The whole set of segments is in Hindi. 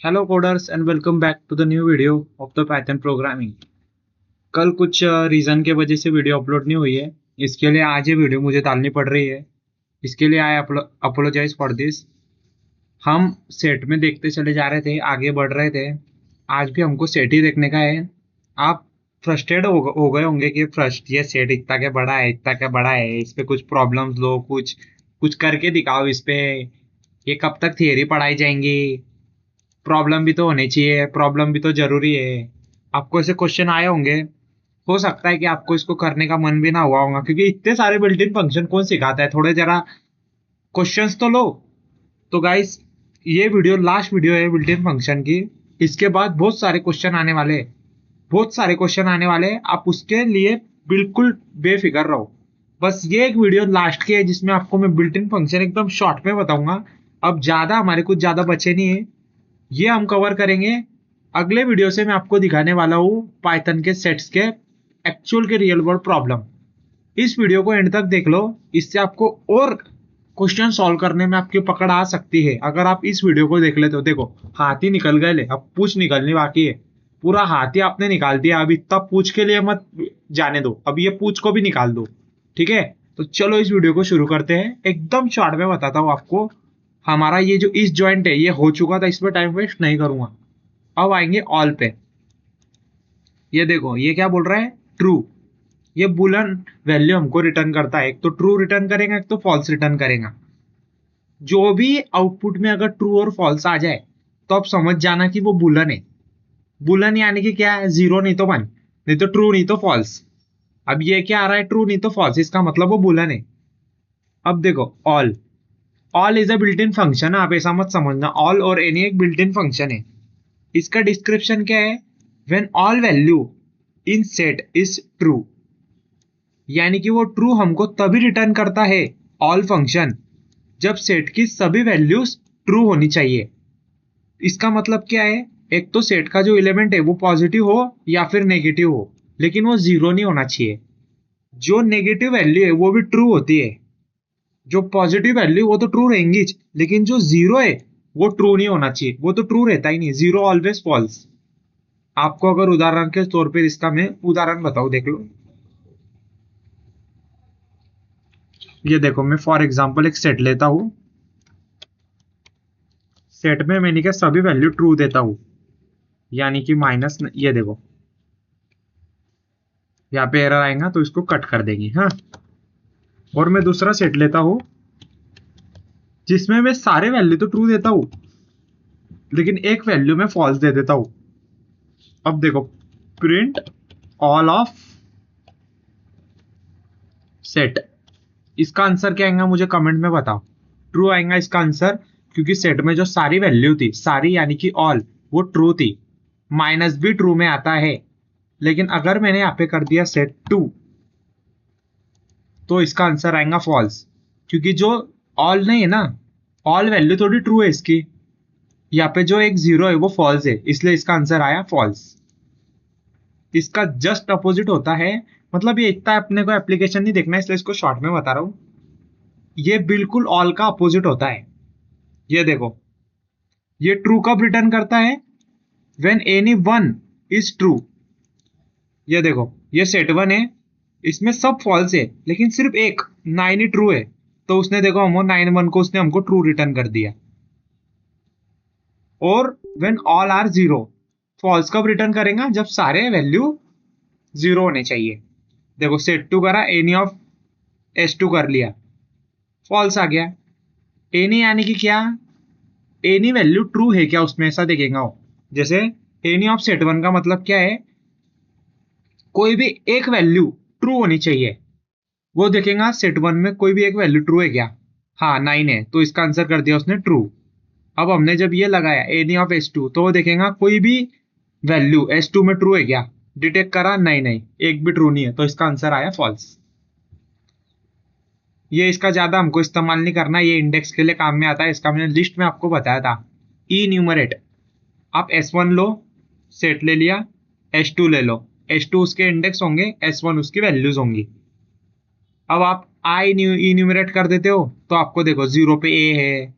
Hello coders and welcome back to the new video of the Python programming. कल कुछ रीज़न के वजह से वीडियो अपलोड नहीं हुई है। इसके लिए आज ये वीडियो मुझे डालनी पड़ रही है। इसके लिए आई अपोलोजाइज फॉर दिस। हम सेट में देखते चले जा रहे थे, आगे बढ़ रहे थे। आज भी हमको सेट ही देखने का है। आप फ्रस्ट्रेट हो गए होंगे कि फ्रस्ट ये सेट इतना क्या बड़ा है, इतना क्या बड़ा है, इस पे कुछ प्रॉब्लम्स लो, कुछ कुछ करके दिखाओ इस पे। ये कब तक थियरी पढ़ाई जाएंगी? प्रॉब्लम भी तो होनी चाहिए, प्रॉब्लम भी तो जरूरी है। आपको ऐसे क्वेश्चन आए होंगे। हो सकता है कि आपको इसको करने का मन भी ना हुआ होगा, क्योंकि इतने सारे बिल्ट इन फंक्शन कौन सिखाता है, थोड़े जरा क्वेश्चंस तो लो। तो गाइस, ये वीडियो लास्ट वीडियो है बिल्ट इन फंक्शन की। इसके बाद बहुत सारे क्वेश्चन आने वाले हैं, बहुत सारे क्वेश्चन आने वाले हैं। आप उसके लिए बिल्कुल बेफिक्र रहो। बस ये एक वीडियो लास्ट की है जिसमें आपको मैं बिल्ट इन फंक्शन एकदम शॉर्ट में बताऊंगा। अब ज्यादा हमारे कुछ ज्यादा बचे नहीं है, ये हम कवर करेंगे। अगले वीडियो से मैं आपको दिखाने वाला हूँ पाइथन के सेट्स के एक्चुअल के रियल वर्ल्ड प्रॉब्लम। इस वीडियो को एंड तक देख लो, इससे आपको और क्वेश्चन सॉल्व करने में आपकी पकड़ आ सकती है। अगर आप इस वीडियो को देख लेते हो, देखो हाथ ही निकल गए ले, अब पूछ निकलनी बाकी है। पूरा हाथ ही आपने निकाल दिया। अब इतना पूछ के लिए मत जाने दो, अब ये पूछ को भी निकाल दो। ठीक है, तो चलो इस वीडियो को शुरू करते हैं। एकदम शॉर्ट में बताता हूँ आपको। हमारा ये जो इस जॉइंट है ये हो चुका था, इसमें टाइम वेस्ट नहीं करूंगा। अब आएंगे ऑल पे। ये देखो ये क्या बोल रहा है, ट्रू। ये बुलन वैल्यू हमको रिटर्न करता है, एक तो ट्रू रिटर्न करेगा, एक तो फॉल्स रिटर्न करेगा। जो भी आउटपुट में अगर ट्रू और फॉल्स आ जाए तो आप समझ जाना कि वो बुलन है। बुलन यानी कि क्या है, जीरो नहीं तो वन, नहीं तो ट्रू नहीं तो फॉल्स। अब ये क्या आ रहा है, ट्रू नहीं तो फॉल्स, इसका मतलब वो बुलन है। अब देखो all. All is a built in function, आप ऐसा मत समझना ऑल और एनी एक बिल्ट इन फंक्शन है। इसका डिस्क्रिप्शन क्या है, when all value in set is true. यानी कि वो ट्रू हमको तभी रिटर्न करता है ऑल फंक्शन, जब सेट की सभी वैल्यूज ट्रू होनी चाहिए। इसका मतलब क्या है, एक तो सेट का जो एलिमेंट है वो पॉजिटिव हो या फिर नेगेटिव हो, लेकिन वो जीरो नहीं होना चाहिए। जो नेगेटिव वैल्यू है वो भी ट्रू होती है, जो पॉजिटिव वैल्यू वो तो ट्रू रहेंगी, लेकिन जो जीरो है वो ट्रू नहीं होना चाहिए, वो तो ट्रू रहता ही नहीं, जीरो ऑलवेज फॉल्स। आपको अगर उदाहरण के तौर पर इसका मैं उदाहरण बताऊं, देख लो। ये देखो मैं फॉर एग्जांपल एक सेट लेता हूं। सेट में मैंने क्या सभी वैल्यू ट्रू देता हूं, यानी कि माइनस, ये देखो यहाँ पे एरर आएगा तो इसको कट कर देंगे। हाँ, और मैं दूसरा सेट लेता हूं जिसमें मैं सारे वैल्यू तो ट्रू देता हूं, लेकिन एक वैल्यू में फॉल्स दे देता हूं। अब देखो, प्रिंट ऑल ऑफ सेट। इसका आंसर क्या आएगा मुझे कमेंट में बताओ। ट्रू आएगा इसका आंसर, क्योंकि सेट में जो सारी वैल्यू थी, सारी यानी कि ऑल, वो ट्रू थी। माइनस भी ट्रू में आता है, लेकिन अगर मैंने यहाँ पे कर दिया सेट टू तो इसका आंसर आएगा फॉल्स, क्योंकि जो ऑल नहीं है ना, ऑल वैल्यू थोड़ी ट्रू है इसकी। यहाँ पे जो एक जीरो है वो फॉल्स है, इसलिए इसका आंसर आया फॉल्स। इसका जस्ट अपोजिट होता है। मतलब ये इतना अपने को एप्लीकेशन नहीं देखना, इसलिए इसको शॉर्ट में बता रहा हूं। ये बिल्कुल ऑल का अपोजिट होता है। ये देखो, ये ट्रू कब रिटर्न करता है, when any one is true. ये देखो ये सेट वन है, इसमें सब फॉल्स है, लेकिन सिर्फ एक नाइन ही ट्रू है। तो उसने देखो हम नाइन वन को उसने हमको ट्रू रिटर्न कर दिया। और when all are zero, false कब रिटर्न करेगा, जब सारे वैल्यू जीरो होने चाहिए। देखो सेट टू करा, एनी ऑफ एस टू कर लिया, फॉल्स आ गया। एनी यानी कि क्या, एनी वैल्यू ट्रू है क्या उसमें, ऐसा देखेगा वो। जैसे एनी ऑफ सेट वन का मतलब क्या है, कोई भी एक वैल्यू ट्रू होनी चाहिए। वो देखेगा सेट वन में कोई भी एक वैल्यू ट्रू है क्या। हाँ नाइन है, तो इसका आंसर कर दिया उसने ट्रू। अब हमने जब ये लगाया एनी ऑफ एस टू, तो वो देखेगा कोई भी वैल्यू एस टू में ट्रू है क्या। डिटेक्ट करा, नहीं नहीं, एक भी ट्रू नहीं है, तो इसका आंसर आया फॉल्स। ये इसका ज्यादा हमको इस्तेमाल नहीं करना, ये इंडेक्स के लिए काम में आता है। इसका मैंने लिस्ट में आपको बताया था, ई न्यूमरेट। आप एस वन लो, सेट ले लिया, एस टू ले लो, एस टू उसके इंडेक्स होंगे, एस वन उसकी वैल्यूज होंगी। अब आप आई न्यूमरेट कर देते हो, तो आपको देखो जीरो पे ए है,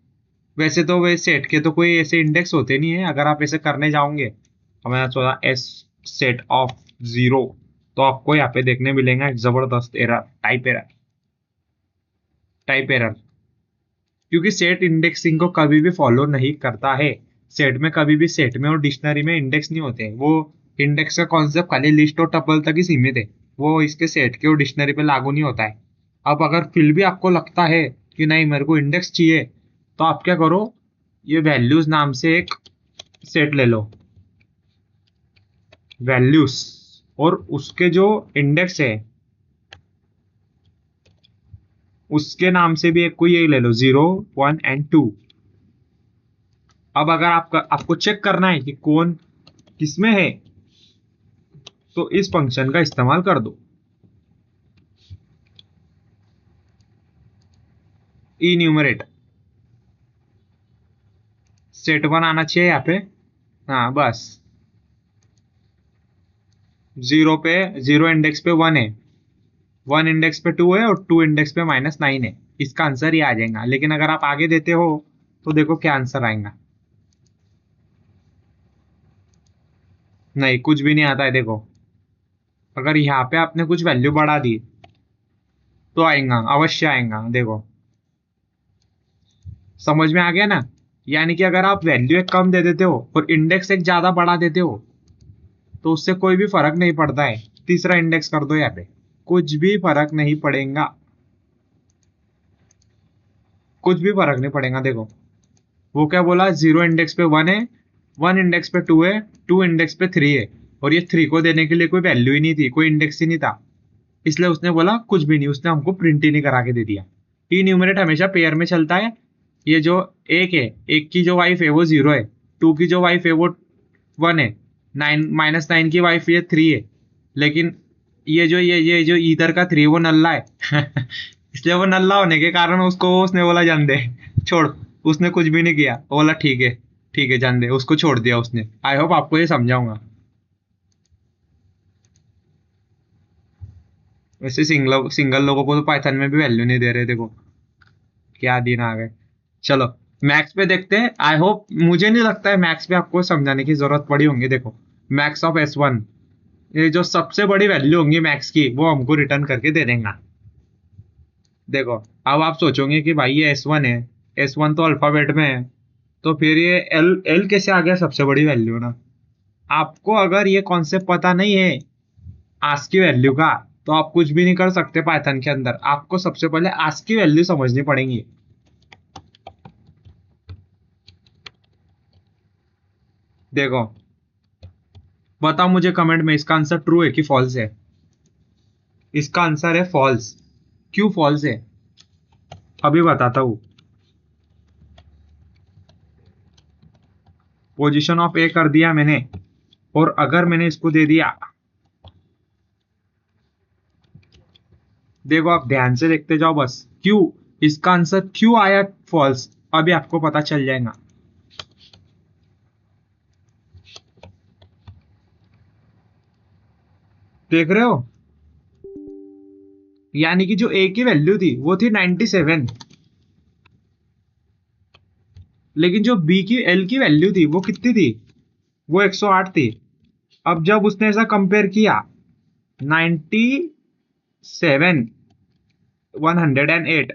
वैसे तो वे सेट के तो कोई ऐसे इंडेक्स होते नहीं है। अगर आप ऐसे करने जाओगे तो मैंने सोचा एस सेट ऑफ 0, तो आपको यहाँ पे देखने मिलेगा एक जबरदस्त एरर, टाइप एरर। क्योंकि सेट इंडेक्सिंग को कभी भी फॉलो नहीं करता है। सेट में कभी भी, सेट में और डिक्शनरी में इंडेक्स नहीं होते। वो इंडेक्स का कॉन्सेप्ट खाली लिस्ट और टपल तक ही सीमित है, वो इसके सेट के और डिक्शनरी पे लागू नहीं होता है। अब अगर फिर भी आपको लगता है कि नहीं मेरे को इंडेक्स चाहिए, तो आप क्या करो, ये वैल्यूज नाम से एक सेट ले लो, वैल्यूज, और उसके जो इंडेक्स है उसके नाम से भी एक कोई ये ले लो, 0, 1 एंड 2। अब अगर आपको चेक करना है कि कौन किसमें है, तो इस फंक्शन का इस्तेमाल कर दो, इन्यूमरेट। सेट 1 आना चाहिए यहाँ पे, हाँ बस। 0 पे, 0 इंडेक्स पे 1 है, 1 इंडेक्स पे 2 है और 2 इंडेक्स पे -9 है। इसका आंसर ही आ जाएगा। लेकिन अगर आप आगे देते हो तो देखो क्या आंसर आएगा। नहीं, कुछ भी नहीं आता है। देखो, अगर यहाँ पे आपने कुछ वैल्यू बढ़ा दी तो आएगा, अवश्य आएगा। देखो, समझ में आ गया ना। यानी कि अगर आप वैल्यू एक कम दे देते हो और इंडेक्स एक ज्यादा बढ़ा देते हो, तो उससे कोई भी फर्क नहीं पड़ता है। तीसरा इंडेक्स कर दो यहाँ पे, कुछ भी फर्क नहीं पड़ेगा, कुछ भी फर्क नहीं पड़ेगा। देखो, वो क्या बोला, 0 इंडेक्स पे 1 है, 1 इंडेक्स पे 2 है, 2 इंडेक्स पे 3 है, और ये 3 को देने के लिए कोई वैल्यू ही नहीं थी, कोई इंडेक्स ही नहीं था। इसलिए उसने बोला कुछ भी नहीं, उसने हमको प्रिंट ही नहीं करा के दे दिया। टी न्यूमरेट हमेशा पेयर में चलता है। ये जो एक है, एक की जो वाइफ है वो 0 है, 2 की जो वाइफ है वो 1 है, -9 की वाइफ ये 3 है। लेकिन ये जो इधर का 3 वो नल्ला है इसलिए वो नल्ला होने के कारण उसने बोला जान दे, छोड़। उसने कुछ भी नहीं किया, वो बोला ठीक है, ठीक है जान दे, उसको छोड़ दिया उसने। आई होप आपको ये समझाऊंगा। वैसे सिंगल सिंगल लोगों को तो पाइथन में भी वैल्यू नहीं दे रहे। देखो क्या दिन आ गए। चलो मैक्स पे देखते हैं। आई होप, मुझे नहीं लगता है मैक्स पे आपको समझाने की जरूरत पड़ी होंगी। देखो, मैक्स ऑफ S1, ये जो सबसे बड़ी वैल्यू होंगी मैक्स की, वो हमको रिटर्न करके दे देगा। देखो, अब आप सोचोगे कि भाई ये S1 है, S1 तो अल्फाबेट में है, तो फिर ये एल एल कैसे आ गया सबसे बड़ी वैल्यू ना। आपको अगर ये कॉन्सेप्ट पता नहीं है आस्क की वैल्यू का, तो आप कुछ भी नहीं कर सकते पाइथन के अंदर। आपको सबसे पहले आस्क की वैल्यू समझनी पड़ेगी। देखो, बताओ मुझे कमेंट में, इसका आंसर ट्रू है कि फॉल्स है। इसका आंसर है फॉल्स। क्यों फॉल्स है, अभी बताता हूँ। पोजीशन ऑफ ए कर दिया मैंने, और अगर मैंने इसको दे दिया, देखो आप ध्यान से देखते जाओ बस, क्यों, इसका आंसर क्यों आया फॉल्स, अभी आपको पता चल जाएगा। देख रहे हो, यानी कि जो ए की वैल्यू थी वो थी 97, लेकिन जो बी की एल की वैल्यू थी वो कितनी थी, वो 108 थी। अब जब उसने ऐसा कंपेयर किया, 97 108,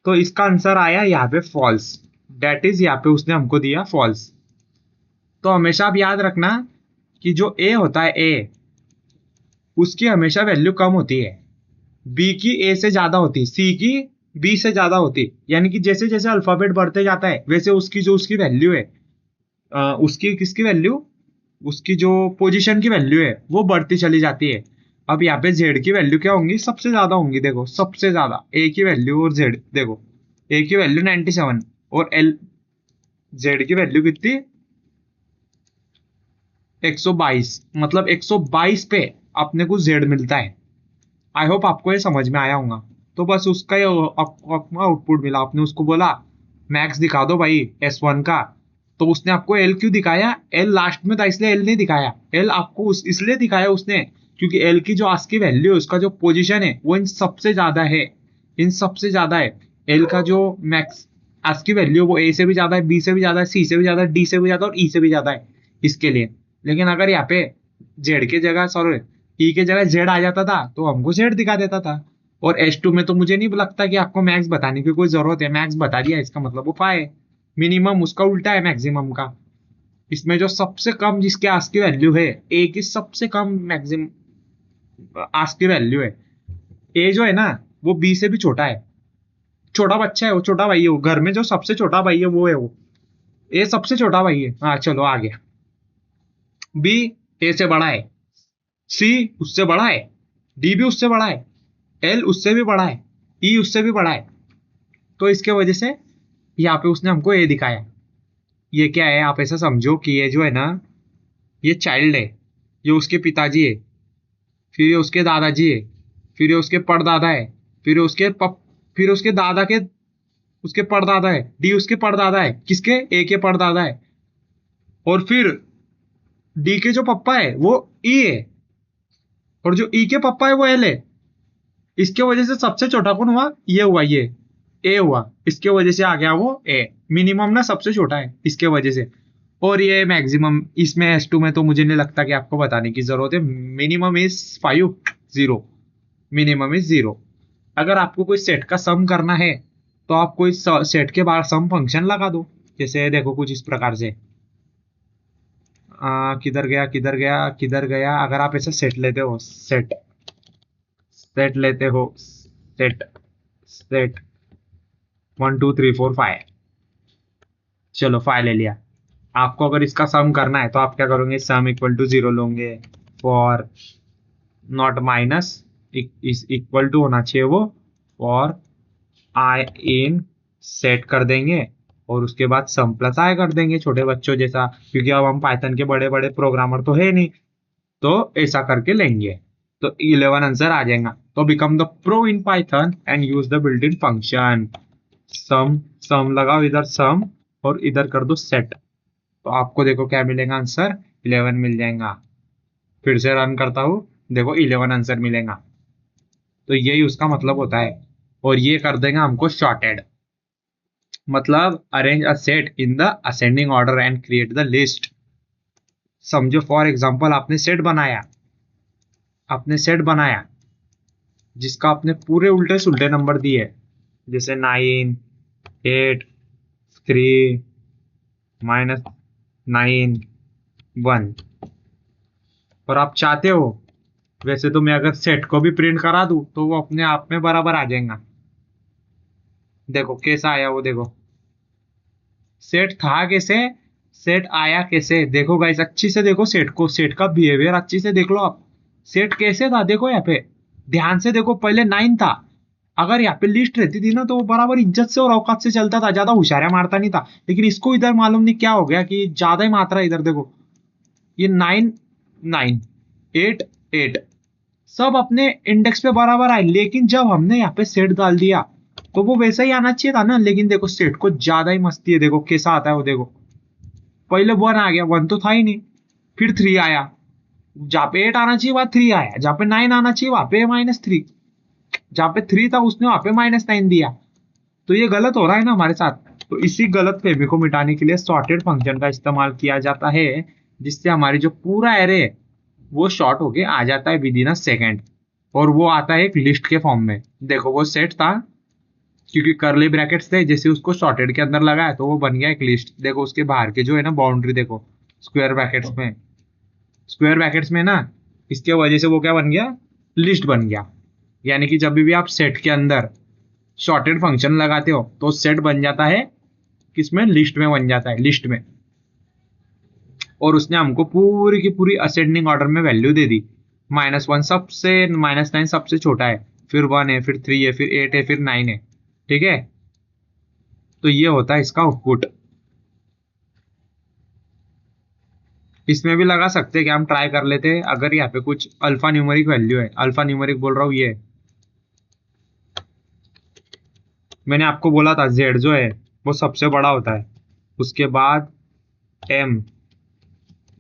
तो इसका आंसर आया यहाँ पे फॉल्स। डेट इज यहाँ पे उसने हमको दिया फॉल्स। तो हमेशा आप याद रखना कि जो ए होता है, ए, उसकी हमेशा वैल्यू कम होती है, बी की ए से ज्यादा होती, सी की बी से ज्यादा होती। यानी कि जैसे जैसे अल्फाबेट बढ़ते जाता है, वैसे उसकी जो उसकी वैल्यू है, उसकी किसकी वैल्यू, उसकी जो पोजीशन की वैल्यू है वो बढ़ती चली जाती है। अब यहाँ पे जेड की वैल्यू क्या होंगी, सबसे ज्यादा होंगी। देखो सबसे ज्यादा ए की वैल्यू और जेड, देखो ए की वैल्यू 97 और एल जेड की वैल्यू कितनी, 122। मतलब 122 पे अपने को जेड मिलता है। आई होप आपको ये समझ में आया होगा। तो बस उसका ये आपको आउटपुट मिला। आपने उसको बोला मैक्स दिखा दो भाई S1 का, तो उसने आपको एल क्यों दिखाया, एल लास्ट में था इसलिए एल नहीं दिखाया। एल आपको इसलिए दिखाया उसने क्योंकि एल की जो आज की वैल्यू है, उसका जो पोजीशन है वो इन सबसे ज्यादा है, इन सबसे ज्यादा है। एल का जो मैक्स ASCII वैल्यू वो A से भी ज्यादा है, B से भी ज्यादा है, C से भी ज्यादा है, D से भी ज्यादा है और E से भी ज्यादा है इसके लिए। लेकिन अगर यहाँ पे Z की जगह सॉरी E की जगह Z आ जाता था तो हमको Z दिखा देता था। और H2 में तो मुझे नहीं लगता कि आपको मैक्स बताने की कोई जरूरत है, मैक्स बता दिया इसका मतलब वो फाइ है। मिनिमम उसका उल्टा है मैक्सिमम का। इसमें जो सबसे कम जिसके ASCII वैल्यू है, A की सबसे कम मैक्सिमम ASCII वैल्यू है। A जो है ना वो B से भी छोटा है, छोटा बच्चा है वो, छोटा भाई है वो, घर में जो सबसे छोटा भाई है वो है वो। A सबसे छोटा भाई है। हाँ चलो आ गया। B A से बड़ा है, C उससे बड़ा है, D भी उससे बड़ा है, L उससे भी बड़ा है, E उससे भी बड़ा है। तो इसके वजह से यहाँ पे उसने हमको A दिखाया। ये क्या है, आप ऐसा समझो कि ये जो है ना ये चाइल्ड है, ये उसके पिताजी है, फिर ये उसके दादाजी है, फिर ये उसके परदादा है, फिर फिर उसके दादा के उसके परदादा है, डी उसके परदादा है, किसके, ए के परदादा है। और फिर डी के जो पप्पा है वो ई है, और जो ई के पप्पा है वो एल है। इसके वजह से सबसे छोटा कौन हुआ, ये हुआ, ये ए हुआ। इसके वजह से आ गया वो ए। मिनिमम ना सबसे छोटा है इसके वजह से। और ये मैक्सिमम इसमें S2 में तो मुझे नहीं लगता कि आपको बताने की जरूरत है। Minimum is 5, 0। Minimum is 0। अगर आपको कोई सेट का सम करना है तो आप कोई सेट के बाहर सम फंक्शन लगा दो। जैसे देखो कुछ इस प्रकार से, किधर गया किधर गया किधर गया, अगर आप ऐसा सेट लेते हो, सेट सेट लेते हो, सेट सेट 1 2 3 4 5, चलो 5 ले लिया। आपको अगर इसका सम करना है तो आप क्या करोगे, सम इक्वल टू 0 लोगे, for not minus is equal to होना चाहिए वो, फॉर आई इन सेट कर देंगे और उसके बाद सम प्लस आई कर देंगे छोटे बच्चों जैसा, क्योंकि अब हम पाइथन के बड़े बड़े प्रोग्रामर तो है नहीं, तो ऐसा करके लेंगे तो 11 आंसर आ जाएगा। तो become the pro in Python and use the built in function. Sum sum लगाओ इधर सम, और इधर कर दो सेट, तो आपको देखो क्या मिलेगा, आंसर 11 मिल जाएगा। फिर से रन करता हूं, देखो 11 आंसर मिलेगा। तो यही उसका मतलब होता है। और ये कर देगा हमको शॉर्टेड, मतलब arrange a set in the ascending order and create the list. समझो फॉर एग्जांपल आपने सेट बनाया जिसका आपने पूरे उल्टे सुल्टे नंबर दिए, जैसे 9 8 3 -9 1। और आप चाहते हो, वैसे तो मैं अगर सेट को भी प्रिंट करा दूं तो वो अपने आप में बराबर आ जाएगा। देखो कैसा आया वो, देखो सेट था कैसे, सेट आया कैसे, देखो गाइस अच्छी से देखो सेट को, सेट का बिहेवियर अच्छी से देख लो आप। सेट कैसे था देखो यहाँ पे, ध्यान से देखो, पहले 9 था। अगर यहाँ पे लिस्ट रहती थी ना तो वो बराबर इज्जत से और औकात से चलता था, ज्यादा होशियारियां मारता नहीं था। लेकिन इसको इधर मालूम नहीं क्या हो गया कि ज्यादा ही मात्रा इधर देखो, ये 9 9 8 8 सब अपने इंडेक्स पे बराबर आए। लेकिन जब हमने यहाँ पे सेट डाल दिया तो वो वैसा ही आना चाहिए था ना। लेकिन देखो सेट को ज्यादा ही मस्ती है, देखो कैसा आता है वो, देखो पहले 1 आ गया, 1 तो था ही नहीं, फिर 3 आया, जहाँ पे 8 आना चाहिए वहां 3 आया, जहाँ पे 9 आना चाहिए वहां पे -3, जहाँ पे 3 था उसने वहां पे -9 दिया। तो ये गलत हो रहा है ना हमारे साथ। तो इसी गलत फहमी को मिटाने के लिए सॉर्टेड फंक्शन का इस्तेमाल किया जाता है, जिससे हमारी जो पूरा एरे है वो शॉर्ट होके आ जाता है विद इन अ सेकेंड। और वो आता है एक लिस्ट के फॉर्म में। देखो वो सेट था, क्योंकि करली ब्रैकेट्स थे, जैसे उसको शॉर्टेड के अंदर लगाया तो वो बन गया एक लिस्ट। देखो उसके बाहर के जो है ना बाउंड्री, देखो स्क्वायर ब्रैकेट्स में, स्क्वायर ब्रैकेट्स में ना, इसके वजह से वो क्या बन गया, लिस्ट बन गया। यानी कि जब भी आप सेट के अंदर शॉर्टेड फंक्शन लगाते हो तो सेट बन जाता है किसमें, लिस्ट में बन जाता है, लिस्ट में। और उसने हमको पूरी की पूरी असेंडिंग ऑर्डर में वैल्यू दे दी। -1 सबसे, -9 सबसे छोटा है, फिर 1 है, फिर 3 है, फिर 8 है, फिर 9 है। ठीक है, तो ये होता है इसका आउटपुट। इसमें भी लगा सकते हैं कि हम ट्राई कर लेते हैं, अगर यहाँ पे कुछ अल्फा न्यूमेरिक वैल्यू है, अल्फा न्यूमेरिक बोल रहा हूँ, ये मैंने आपको बोला था जेड जो है वो सबसे बड़ा होता है, उसके बाद एम,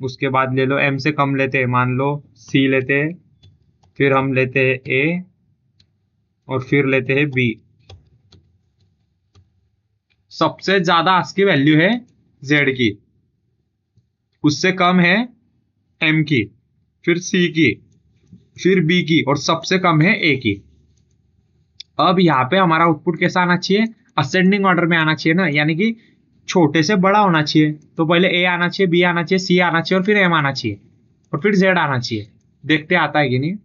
उसके बाद ले लो एम से कम लेते हैं, मान लो सी लेते हैं, फिर हम लेते हैं ए, और फिर लेते हैं बी। सबसे ज्यादा ASCII वैल्यू है Z की, उससे कम है M की, फिर C की, फिर B की, और सबसे कम है A की। अब यहाँ पे हमारा आउटपुट कैसा आना चाहिए, असेंडिंग ऑर्डर में आना चाहिए ना, यानी कि छोटे से बड़ा होना चाहिए। तो पहले A आना चाहिए, B आना चाहिए, C आना चाहिए, और फिर M आना चाहिए, और फिर Z आना चाहिए। देखते आता है कि नहीं।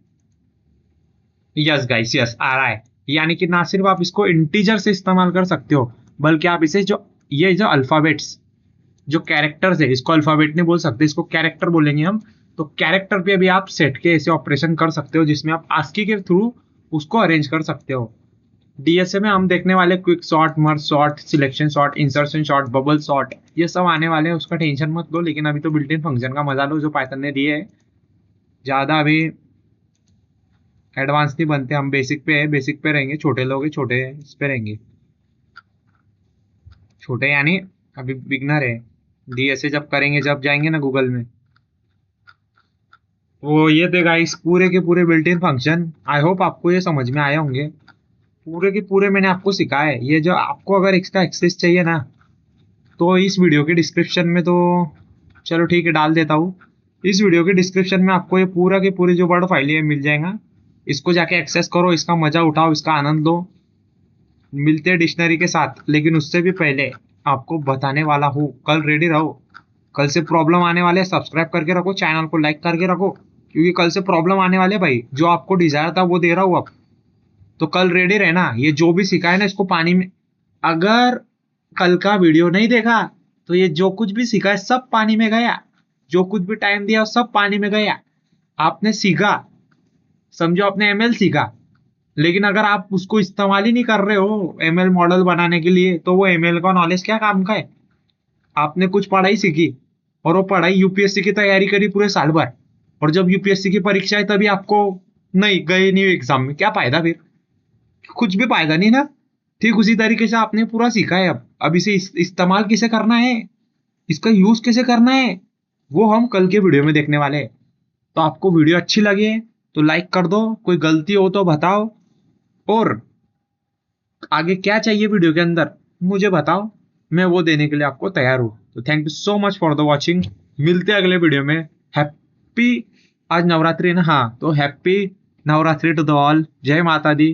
यस गाइस, यस आ रहा है। यानी कि ना सिर्फ आप इसको इंटीजर से इस्तेमाल कर सकते हो, बल्कि आप इसे जो अल्फाबेट्स, जो कैरेक्टर्स है, इसको अल्फाबेट नहीं बोल सकते, इसको कैरेक्टर बोलेंगे हम। तो कैरेक्टर पे भी आप सेट के ऐसे ऑपरेशन कर सकते हो, जिसमें आप ASCII के थ्रू उसको अरेंज कर सकते हो। डीएसए में हम देखने वाले quick sort, merge sort, selection sort, insertion sort, bubble sort, ये सब आने वाले हैं, उसका टेंशन मत लो। लेकिन अभी तो बिल्ट इन फंक्शन का मजा लो जो पाइथन ने दिए है। ज्यादा अभी एडवांस नहीं बनते, हम बेसिक पे है, बेसिक पे रहेंगे। छोटे लोग छोटे इस पे रहेंगे, छोटे यानी अभी बिगनर है। डीएसए जब करेंगे, जब जाएंगे ना गूगल में, वो ये देगा इस पूरे के पूरे built in function. I hope आपको ये समझ में आए होंगे। पूरे के पूरे मैंने आपको सिखाया है। ये जो आपको अगर इसका एक्सेस चाहिए ना, तो इस वीडियो के डिस्क्रिप्शन में, तो चलो ठीक है डाल देता हूँ। इस वीडियो के डिस्क्रिप्शन में आपको ये पूरा के पूरे जो वर्ड फाइल है मिल जाएगा। इसको जाके एक्सेस करो, इसका मजा उठाओ, इसका आनंद लो। मिलते हैं डिक्शनरी के साथ, लेकिन उससे भी पहले आपको बताने वाला हूँ, कल रेडी रहो। कल से प्रॉब्लम आने वाले, सब्सक्राइब करके रखो, चैनल को लाइक करके रखो, क्योंकि कल से प्रॉब्लम आने वाले भाई। जो आपको डिजायर था वो दे रहा हूँ अब, तो कल रेडी रहना। ये जो भी सिखाया ना, इसको पानी में, अगर कल का वीडियो नहीं देखा तो ये जो कुछ भी सीखा है सब पानी में गया। जो कुछ भी टाइम दिया सब पानी में गया। आपने सीखा, समझो आपने एमएल सीखा, लेकिन अगर आप उसको इस्तेमाल ही नहीं कर रहे हो एमएल मॉडल बनाने के लिए, तो वो एमएल का नॉलेज क्या काम का है। आपने कुछ पढ़ाई सीखी, और वो पढ़ाई यूपीएससी की तैयारी करी पूरे साल भर, और जब यूपीएससी की परीक्षा है तभी आपको नहीं गए, नहीं एग्जाम में, क्या फायदा फिर। कुछ भी फायदा नहीं ना। ठीक उसी तरीके से आपने पूरा सीखा है, अब इसे इस्तेमाल कैसे करना है, इसका यूज कैसे करना है, वो हम कल के वीडियो में देखने वाले हैं। तो आपको वीडियो अच्छी लगे तो लाइक कर दो, कोई गलती हो तो बताओ, और आगे क्या चाहिए वीडियो के अंदर मुझे बताओ, मैं वो देने के लिए आपको तैयार हूं। तो thank you so much for the watching. मिलते हैं अगले वीडियो में। हैप्पी, आज नवरात्रि है ना, हाँ, तो happy Navratri to the all. जय माता दी।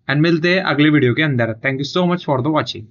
एंड मिलते हैं अगले वीडियो के अंदर। Thank you so much for the watching.